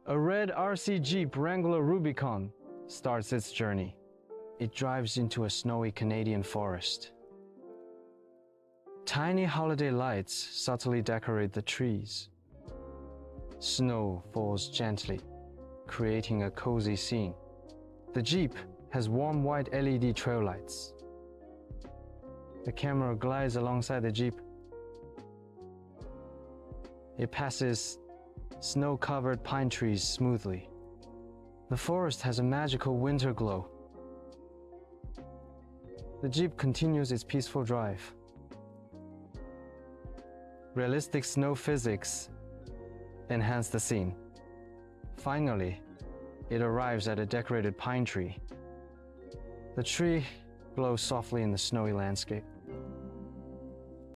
A red RC Jeep Wrangler Rubicon starts its journey. It drives into a snowy Canadian forest. Tiny holiday lights subtly decorate the trees. Snow falls gently, creating a cozy scene. The Jeep has warm white LED trail lights. The camera glides alongside the Jeep. It passes snow-covered pine trees smoothly. The forest has a magical winter glow. The Jeep continues its peaceful drive. Realistic snow physics enhance the scene. Finally, it arrives at a decorated pine tree. The tree glows softly in the snowy landscape.